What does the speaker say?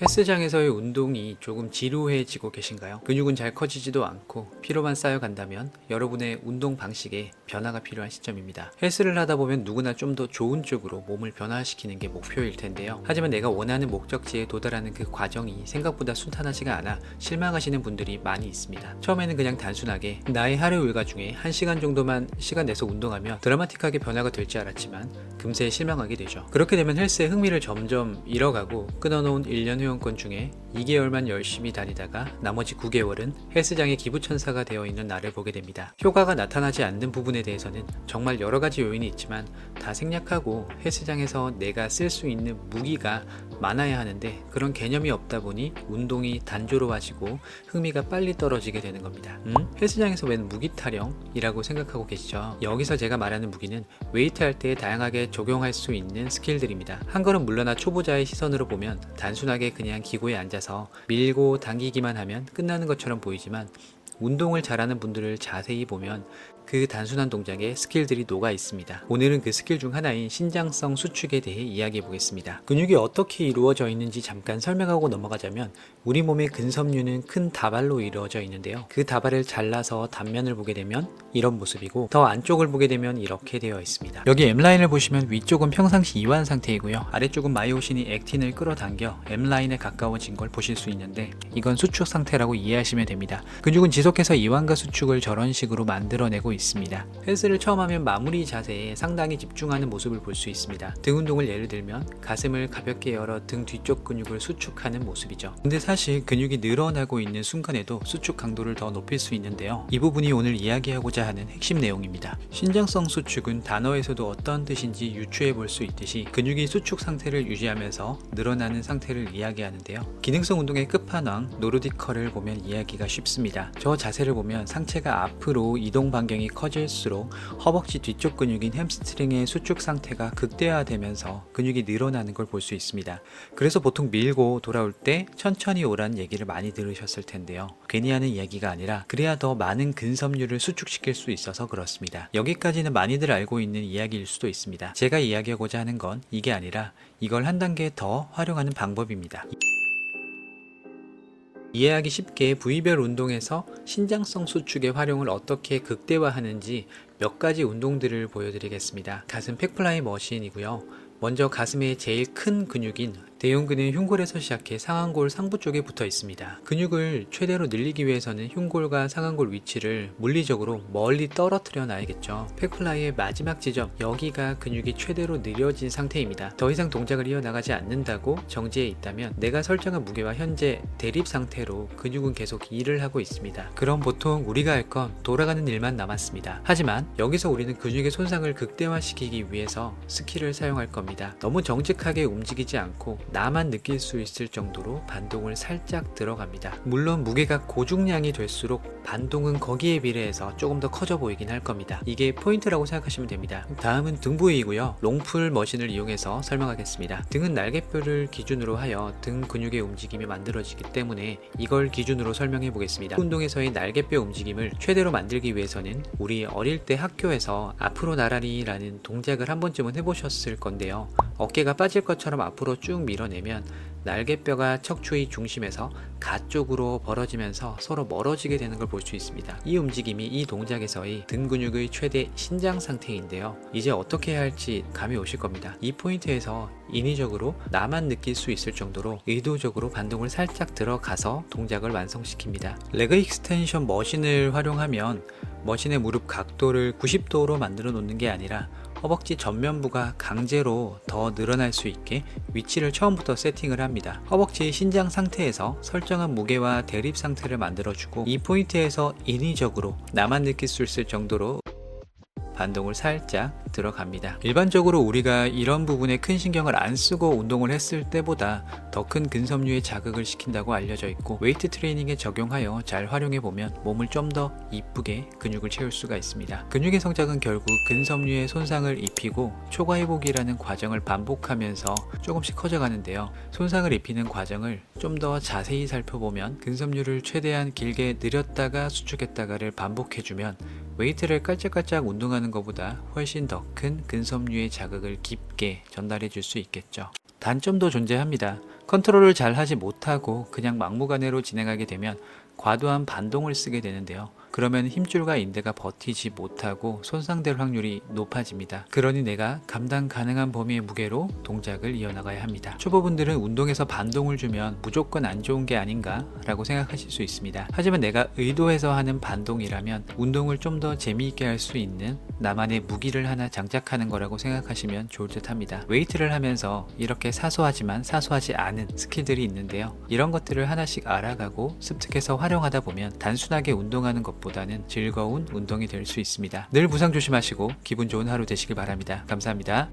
헬스장에서의 운동이 조금 지루해지고 계신가요? 근육은 잘 커지지도 않고 피로만 쌓여간다면 여러분의 운동 방식에 변화가 필요한 시점입니다. 헬스를 하다 보면 누구나 좀 더 좋은 쪽으로 몸을 변화시키는 게 목표일 텐데요. 하지만 내가 원하는 목적지에 도달하는 그 과정이 생각보다 순탄하지가 않아 실망하시는 분들이 많이 있습니다. 처음에는 그냥 단순하게 나의 하루 일과 중에 1시간 정도만 시간 내서 운동하면 드라마틱하게 변화가 될 줄 알았지만 금세 실망하게 되죠. 그렇게 되면 헬스의 흥미를 점점 잃어가고 끊어놓은 1년 회원권 중에 2개월만 열심히 다니다가 나머지 9개월은 헬스장의 기부천사가 되어 있는 나를 보게 됩니다. 효과가 나타나지 않는 부분에 대해서는 정말 여러 가지 요인이 있지만 다 생략하고 헬스장에서 내가 쓸 수 있는 무기가 많아야 하는데 그런 개념이 없다 보니 운동이 단조로워지고 흥미가 빨리 떨어지게 되는 겁니다. 헬스장에서 웬 무기 타령이라고 생각하고 계시죠? 여기서 제가 말하는 무기는 웨이트 할 때 다양하게 적용할 수 있는 스킬들입니다. 한 걸음 물러나 초보자의 시선으로 보면 단순하게 그냥 기구에 앉아서 밀고 당기기만 하면 끝나는 것처럼 보이지만 운동을 잘하는 분들을 자세히 보면 그 단순한 동작에 스킬들이 녹아 있습니다. 오늘은 그 스킬 중 하나인 신장성 수축에 대해 이야기해 보겠습니다. 근육이 어떻게 이루어져 있는지 잠깐 설명하고 넘어가자면 우리 몸의 근섬유는 큰 다발로 이루어져 있는데요. 그 다발을 잘라서 단면을 보게 되면 이런 모습이고 더 안쪽을 보게 되면 이렇게 되어 있습니다. 여기 M라인을 보시면 위쪽은 평상시 이완 상태이고요. 아래쪽은 마이오신이 액틴을 끌어당겨 M라인에 가까워진 걸 보실 수 있는데 이건 수축 상태라고 이해하시면 됩니다. 근육은 지속해서 이완과 수축을 저런 식으로 만들어내고 있습니다. 헬스를 처음 하면 마무리 자세에 상당히 집중하는 모습을 볼 수 있습니다. 등 운동을 예를 들면 가슴을 가볍게 열어 등 뒤쪽 근육을 수축하는 모습이죠. 근데 사실 근육이 늘어나고 있는 순간에도 수축 강도를 더 높일 수 있는데요. 이 부분이 오늘 이야기하고자 하는 핵심 내용입니다. 신장성 수축은 단어에서도 어떤 뜻인지 유추해 볼 수 있듯이 근육이 수축 상태를 유지하면서 늘어나는 상태를 이야기하는데요. 기능성 운동의 끝판왕 노르디컬을 보면 이해하기가 쉽습니다. 저 자세를 보면 상체가 앞으로 이동 반경이 커질수록 허벅지 뒤쪽 근육인 햄스트링의 수축 상태가 극대화되면서 근육이 늘어나는 걸 볼 수 있습니다. 그래서 보통 밀고 돌아올 때 천천히 오란 얘기를 많이 들으셨을 텐데요. 괜히 하는 이야기가 아니라 그래야 더 많은 근섬유를 수축시킬 수 있어서 그렇습니다. 여기까지는 많이들 알고 있는 이야기일 수도 있습니다. 제가 이야기하고자 하는 건 이게 아니라 이걸 한 단계 더 활용하는 방법입니다. 이해하기 쉽게 부위별 운동에서 신장성 수축의 활용을 어떻게 극대화하는지 몇 가지 운동들을 보여드리겠습니다. 가슴 팩플라이 머신이고요. 먼저 가슴의 제일 큰 근육인 대흉근은 흉골에서 시작해 상완골 상부 쪽에 붙어 있습니다. 근육을 최대로 늘리기 위해서는 흉골과 상완골 위치를 물리적으로 멀리 떨어뜨려 놔야겠죠. 팩플라이의 마지막 지점, 여기가 근육이 최대로 느려진 상태입니다. 더 이상 동작을 이어나가지 않는다고 정지해 있다면 내가 설정한 무게와 현재 대립 상태로 근육은 계속 일을 하고 있습니다. 그럼 보통 우리가 할 건 돌아가는 일만 남았습니다. 하지만 여기서 우리는 근육의 손상을 극대화시키기 위해서 스킬을 사용할 겁니다. 너무 정직하게 움직이지 않고 나만 느낄 수 있을 정도로 반동을 살짝 들어갑니다. 물론 무게가 고중량이 될수록 반동은 거기에 비례해서 조금 더 커져 보이긴 할 겁니다. 이게 포인트라고 생각하시면 됩니다. 다음은 등 부위이고요. 롱풀 머신을 이용해서 설명하겠습니다. 등은 날개뼈를 기준으로 하여 등 근육의 움직임이 만들어지기 때문에 이걸 기준으로 설명해 보겠습니다. 운동에서의 날개뼈 움직임을 최대로 만들기 위해서는 우리 어릴 때 학교에서 앞으로 나란히 라는 동작을 한 번쯤은 해보셨을 건데요. 어깨가 빠질 것처럼 앞으로 쭉 밀어내면 날개뼈가 척추의 중심에서 가쪽으로 벌어지면서 서로 멀어지게 되는 걸 볼 수 있습니다. 이 움직임이 이 동작에서의 등 근육의 최대 신장 상태인데요. 이제 어떻게 해야 할지 감이 오실 겁니다. 이 포인트에서 인위적으로 나만 느낄 수 있을 정도로 의도적으로 반동을 살짝 들어가서 동작을 완성시킵니다. 레그 익스텐션 머신을 활용하면 머신의 무릎 각도를 90도로 만들어 놓는 게 아니라 허벅지 전면부가 강제로 더 늘어날 수 있게 위치를 처음부터 세팅을 합니다. 허벅지의 신장 상태에서 설정한 무게와 대립 상태를 만들어주고 이 포인트에서 인위적으로 나만 느낄 수 있을 정도로 반동을 살짝 들어갑니다. 일반적으로 우리가 이런 부분에 큰 신경을 안 쓰고 운동을 했을 때보다 더 큰 근섬유에 자극을 시킨다고 알려져 있고 웨이트 트레이닝에 적용하여 잘 활용해보면 몸을 좀 더 이쁘게 근육을 채울 수가 있습니다. 근육의 성장은 결국 근섬유에 손상을 입히고 초과회복이라는 과정을 반복하면서 조금씩 커져가는데요. 손상을 입히는 과정을 좀 더 자세히 살펴보면 근섬유를 최대한 길게 늘렸다가 수축했다가를 반복해주면 웨이트를 깔짝깔짝 운동하는 것보다 훨씬 더 큰 근섬유의 자극을 깊게 전달해 줄 수 있겠죠. 단점도 존재합니다. 컨트롤을 잘 하지 못하고 그냥 막무가내로 진행하게 되면 과도한 반동을 쓰게 되는데요. 그러면 힘줄과 인대가 버티지 못하고 손상될 확률이 높아집니다. 그러니 내가 감당 가능한 범위의 무게로 동작을 이어나가야 합니다. 초보분들은 운동에서 반동을 주면 무조건 안 좋은 게 아닌가 라고 생각하실 수 있습니다. 하지만 내가 의도해서 하는 반동이라면 운동을 좀 더 재미있게 할 수 있는 나만의 무기를 하나 장착하는 거라고 생각하시면 좋을 듯 합니다. 웨이트를 하면서 이렇게 사소하지만 사소하지 않은 스킬들이 있는데요. 이런 것들을 하나씩 알아가고 습득해서 활용하다 보면 단순하게 운동하는 것보다는 즐거운 운동이 될 수 있습니다. 늘 부상 조심하시고 기분 좋은 하루 되시길 바랍니다. 감사합니다.